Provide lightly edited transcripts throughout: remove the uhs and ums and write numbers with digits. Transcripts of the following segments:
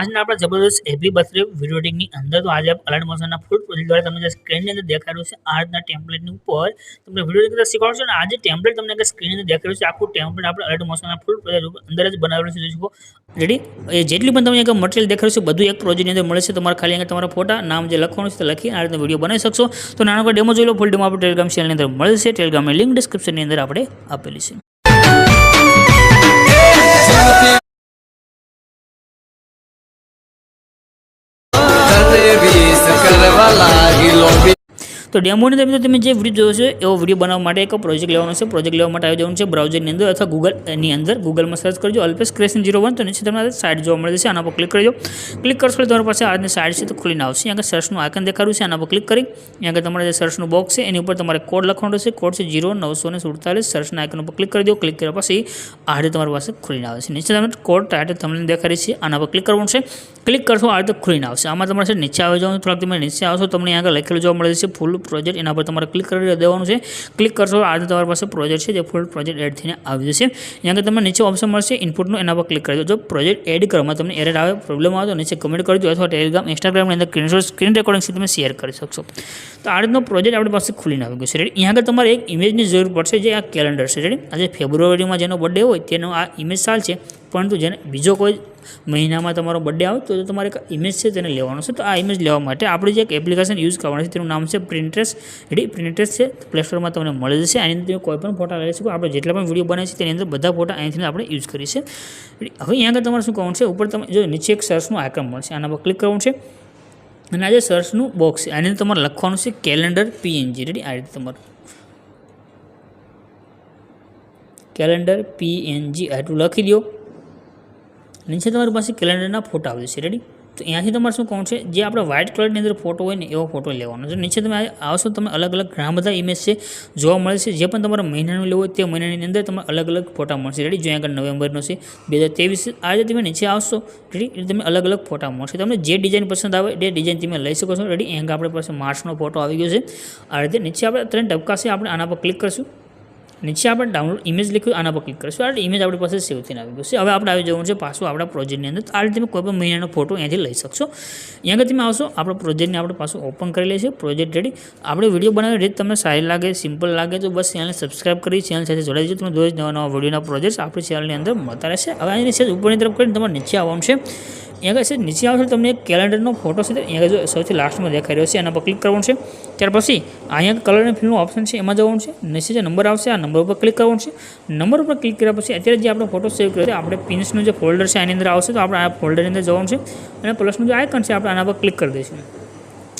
આજના આપણા જબરદસ્ત હેપી બર્થડે વિડીયો એડિટિંગની અંદર તો આજે અલર્ટ મોશનના ફૂલ પ્રોજેક્ટ દ્વારા તમને જે સ્ક્રીનની અંદર દેખાડ્યું છે આ રીતના ટેમ્પલેટની ઉપર તમને વિડીયો એડિટિંગ શીખવાડો છો અને આજે ટેમ્પલેટ તમને સ્ક્રીનની અંદર દેખાડ્યું છે આખું ટેમ્પલેટ આપણે અલર્ટ મોશનના ફૂલ પ્રોજેક્ટ અંદર જ બનાવેલું છે જોઈ શકો રેડી એ જેટલી પણ તમને મટીરિયલ દેખાડ્યું છે બધું એક પ્રોજેક્ટની અંદર મળે છે તમારે ખાલી અહીંયા તમારા ફોટા નામ જે લખવાનું છે તે લખી આ રીતે વિડીયો બનાવી શકશો તો નાનો ડેમો જોઈ લો ફૂલ ડેમો આપણે ટેલિગ્રામ ચેનલની અંદર મળે છે ટેલિગ્રામની લિંક ડિસ્ક્રિપ્શનની અંદર આપણે આપેલી છે। तो डेमोनी अंदर તમે જે વિડીયો જોયો છે એવો વિડીયો બનાવવા માટે એક પ્રોજેક્ટ લેવાનો છે। પ્રોજેક્ટ લેવા માટે આવી જવાનું છે બ્રાઉઝરની અંદર અથવા ગૂગલની અંદર ગૂગલમાં સર્ચ કરજો અલ્પેશ ક્રિએશન 01 તો નીચે તમને સાઇટ જોવા મળે છે આના પર ક્લિક કરજો। ક્લિક કરશો એટલે તમારી પાસે આજની સાઇટ છે તો ખુલીને આવશે। અહીંયા સર્ચનું આઇકન દેખાડ્યું છે આના પર ક્લિક કરી અહીંયા તમારે જે સર્ચનું બોક્સ છે એની ઉપર તમારે કોડ લખવાનો છે કોડ છે 0947 સર્ચના આઇકન ઉપર ક્લિક કરી દો। ક્લિક કર્યા પછી આ રીતે તમારી પાસે ખુલીને આવે છે। નીચે તમને કોડ ટાઇટલ તમને દેખાડી છે આના પર ક્લિક કરવાનું છે। ક્લિક કરશો આ રીતે ખુલીને આવશે। આમાં તમારે નીચે આવી જવાનું થોડાક તમે નીચે આવશો તમને અહીંયા લખેલું જોવા મળે છે ફૂલ પ્રોજેક્ટ એના પર તમારે ક્લિક કરી દેવાનું છે। ક્લિક કરશો આજે તમારી પાસે પ્રોજેક્ટ છે જે ફૂલ પ્રોજેક્ટ એડ થઈને આવી જશે। અહીંયા તમને નીચે ઓપ્શન મળશે ઇનપુટનું એના પર ક્લિક કરી દો। જો પ્રોજેક્ટ એડ કરવામાં તમને એરર આવે પ્રોબ્લેમ આવે તો નીચે કમેન્ટ કરજો અથવા ટેલિગ્રામ ઇન્સ્ટાગ્રામની અંદર સ્ક્રીન રેકોર્ડિંગ તમે શેર કરી શકશો। તો આ રીતનો પ્રોજેક્ટ આપણી પાસે ખુલીને આવી ગયો છે રેડી। અહીંયા આગળ તમારે એક ઇમેજની જરૂર પડશે જે આ કેલેન્ડર છે રેડી। આજે ફેબ્રુઆરીમાં જેનો બર્થડે હોય તેનો આ ઇમેજ ચાલશે પરંતુ જેને બીજો કોઈ મહિનામાં તમારો બર્થડે આવે તો તમારે એક ઇમેજ છે તેને લેવાનો છે। તો આ ઇમેજ લેવા માટે આપણે જે એક એપ્લિકેશન યુઝ કરવાની છે તેનું નામ છે પ્રિન્ટરેસ્ટ રેડી। પ્રિન્ટરેસ્ટ છે પ્લે સ્ટોરમાં તમને મળી જશે। આની અંદર તમે કોઈ પણ ફોટા લઈ શકો। આપણે જેટલા પણ વિડીયો બનાવીએ છીએ તેની અંદર બધા ફોટા અહીંથી આપણે યુઝ કરીએ છીએ। હવે અહીંયા આગળ તમારે શું કરવાનું છે ઉપર તમે જો નીચે એક સર્ચનું આઇકન મળશે આના પર ક્લિક કરવાનું છે અને આ જે સર્ચનું બોક્સ છે આની અંદર તમારે લખવાનું છે કેલેન્ડર પીએનજી રેડી। આ રીતે તમારે કેલેન્ડર પીએનજી આટલું લખી દો। નીચે તમારી પાસે કેલેન્ડરના ફોટા આવે છે રેડી। તો અહીંયાથી તમારે શું કહું છે જે આપણે વ્હાઇટ કલરની અંદર ફોટો હોય ને એવો ફોટો લેવાનો છે। નીચે તમે આવશો તમે અલગ અલગ ઘણા બધા ઇમેજ છે જોવા મળે છે જે પણ તમારે મહિનાનું લેવું હોય તે મહિનાની અંદર તમારે અલગ અલગ ફોટા મળશે રેડી। જો આગળ નવેમ્બરનો છે 2023 આ રીતે તમે નીચે આવશો રેડી તમે અલગ અલગ ફોટા મળશે। તમને જે ડિઝાઇન પસંદ આવે એ ડિઝાઇન તમે લઈ શકો છો રેડી। અહીંયા આપણી પાસે માર્ચનો ફોટો આવી ગયો છે આ રીતે। નીચે આપણે 3 ટપકા છે આપણે આના પર ક્લિક કરશું। નીચે આપણે ડાઉનલોડ ઇમેજ લખ્યું આના પર ક્લિક કરીશું આ ઇમેજ આપણી પાસે સેવ થઈને આવી ગયું છે। હવે આપણે આવી જવાનું છે પાછું આપણા પ્રોજેક્ટની અંદર તો આ રીતે તમે કોઈ પણ મહિનાનો ફોટો અહીંયાથી લઈ શકશો। અહીંયા આગળ તમે આવશો આપણા પ્રોજેક્ટને આપણે પાછું ઓપન કરી લઈશું પ્રોજેક્ટ રેડી। આપણે વિડીયો બનાવી રીત તમને સારી લાગે સિમ્પલ લાગે તો બસ ચેનલને સબસ્ક્રાઇબ કરી ચેનલ સાથે જોડાઈ જજો। તમે રોજ નવા વિડીયોના પ્રોજેક્ટ આપણી ચેનલની અંદર મળતા રહેશે। હવે આની છે ઉપરની તરફ કરીને તમારે નીચે આવવાનું છે। અહીંયા છે નીચે આવશે તમને એક કેલેન્ડરનો ફોટો છે અહીંયા જો સૌથી લાસ્ટમાં દેખાઈ રહ્યો છે એના પર ક્લિક કરવાનું છે। ત્યાર પછી અહીંયા કલર અને ફિલનું ઓપ્શન છે એમાં જવાનું છે। નીચે જે નંબર આવશે આ નંબર ઉપર ક્લિક કરવાનું છે। નંબર ઉપર ક્લિક કર્યા પછી અત્યારે જે આપણે ફોટો સેવ કર્યો છે આપણે પિન્સનું જે ફોલ્ડર છે આની અંદર આવશે તો આપણે આ ફોલ્ડરની અંદર જવાનું છે અને પ્લસનું જે આઇકન છે આપણે આના પર ક્લિક કરી દઈશું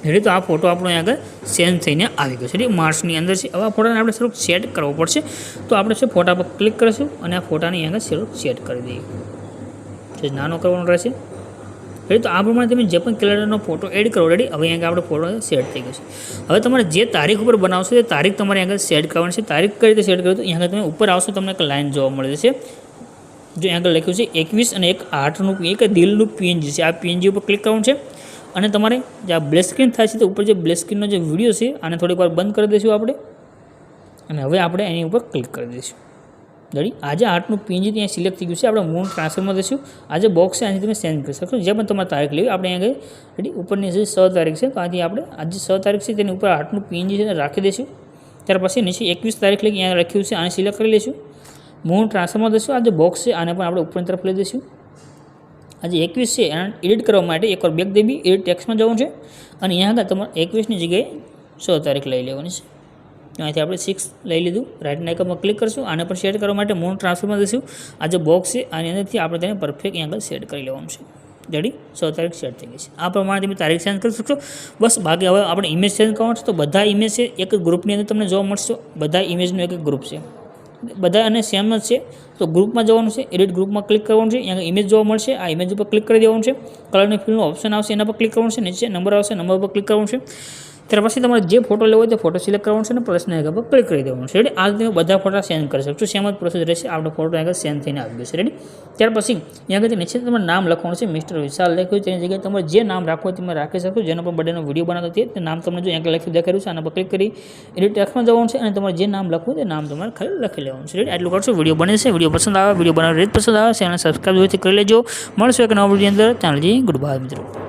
એટલે તો આ ફોટો આપણો અહીંયા આગળ સેન્ડ થઈને આવી ગયો છે એટલે માર્ચની અંદર છે। હવે આ ફોટાને આપણે થોડુંક સેટ કરવો પડશે તો આપણે છે ફોટા પર ક્લિક કરીશું અને આ ફોટાને અહીંયા આગળ સેટ કરી દઈએ નાનો કરવાનો રહેશે રેડી। તો આ પ્રમાણે તમે જે પણ કેલેન્ડરનો ફોટો એડ કરો રેડી। હવે અહીંયા આપણે ફોટો સેટ થઈ ગયો છે। હવે તમારે જે તારીખ ઉપર બનાવશો તે તારીખ તમારે અહીંયા સેટ કરવાની છે। તારીખ કઈ રીતે સેટ કરો તો અહીંયા તમે ઉપર આવશો તમને એક લાઇન જોવા મળે છે જો અહીંયા લખ્યું છે 21 અને 1/8નું એક દિલનું પીએનજી છે। આ પીએનજી ઉપર ક્લિક કરવાનું છે અને તમારે જે આ બ્લેક સ્ક્રીન થાય છે તો ઉપર જે બ્લેક સ્ક્રીનનો જે વિડીયો છે આને થોડીક વાર બંધ કરી દઈશું આપણે અને હવે આપણે એની ઉપર ક્લિક કરી દઈશું રેડી। આજે 8નું પીએનજી ત્યાં સિલેક્ટ થઈ ગયું છે આપણે મૂળ ટ્રાન્સફરમાં દઈશું। આજે બોક્સ છે આની તમે સેન્ડ કરી શકશો જે પણ તમારે તારીખ લેવી આપણે અહીંયા ગઈ રેડી ઉપરની જે 6 તારીખ છે તો આથી આપણે આજે 6 તારીખ છે તેની ઉપર 8નું પીએનજી છે રાખી દઈશું। ત્યાર પછી નીચે 21 તારીખ લઈ અહીંયા લખ્યું છે આને સિલેક્ટ કરી લઈશું મૂળ ટ્રાન્સફરમાં દઈશું। આ જે બોક્સ છે આને પણ આપણે ઉપરની તરફ લઈ દઈશું। આજે 21 છે એને એડિટ કરવા માટે એકવાર બેક દેબી એડિટ ટેક્સમાં જવાનું છે અને અહીંયા આગળ તમારે 21ની જગ્યાએ 6 તારીખ લઈ લેવાની છે। અહીંયાથી આપણે 6 લઈ લીધું રાઇટ આઇકનમાં ક્લિક કરશું આને પણ સેટ કરવા માટે મૂળ ટ્રાન્સફરમાં દઈશું। આ જે બોક્સ છે આની અંદરથી આપણે તેને પરફેક્ટ અહીંયા આગળ સેટ કરી લેવાનું છે રેડી। 6 તારીખ સેટ થઈ ગઈ છે। આ પ્રમાણે તમે તારીખ ચેન્જ કરી શકશો બસ। બાકી હવે આપણે ઇમેજ ચેન્જ કરવાનું છે તો બધા ઇમેજ છે એક ગ્રુપની અંદર તમને જોવા મળશે બધા ઇમેજનું એક ગ્રુપ છે બધા અને સેમ જ છે તો ગ્રુપમાં જવાનું છે એડિટ ગ્રુપમાં ક્લિક કરવાનું છે અહીંયા ઇમેજ જોવા મળશે આ ઇમેજ ઉપર ક્લિક કરી દેવાનું છે। કલરની ફિલનું ઓપ્શન આવશે એના પર ક્લિક કરવાનું છે નીચે નંબર આવશે નંબર પર ક્લિક કરવાનું છે। ત્યાર પછી તમારે જે ફોટો લેવો હોય તે ફોટો સિલેક્ટ કરવાનો છે અને પ્લસના આઇકન પર ક્લિક કરી દેવાનું છે. રેડી, આ તમે બધા ફોટા સેન્ડ કરી શકશો. સેમ જ પ્રોસેસ રહેશે. આપણો ફોટો આગળ સેન્ડ થઈને આવી જશે. રેડી, ત્યાર પછી અહીંયા આગળ નીચે તમારે નામ લખવાનું છે. મિસ્ટર વિશાલ લખ્યું તેની જગ્યાએ તમારે જે નામ રાખવું હોય તમે રાખી શકશો. જેનો પણ બર્થડેનો વિડીયો બનાવતો તે નામ તમને જો અહીંયા લખ્યું દેખાડ્યું છે, આના પર ક્લિક કરી એડિટ ટેક્સ્ટમાં જવાનું છે અને તમારે જે નામ લખવું તે નામ તમારે ખાલી લખી લેવાનું છે. રેડી, આટલું કરશો. વિડીયો બને છે. વિડીયો પસંદ આવે, વિડીયો બનાવવાની રીત પસંદ આવે, ચેનલ સબસ્ક્રાઈબ જોઈતી કરી લેજો. મળશું એક નવા વિડીયો અંદર. ચેનલજી ગુડ બાય મિત્રો.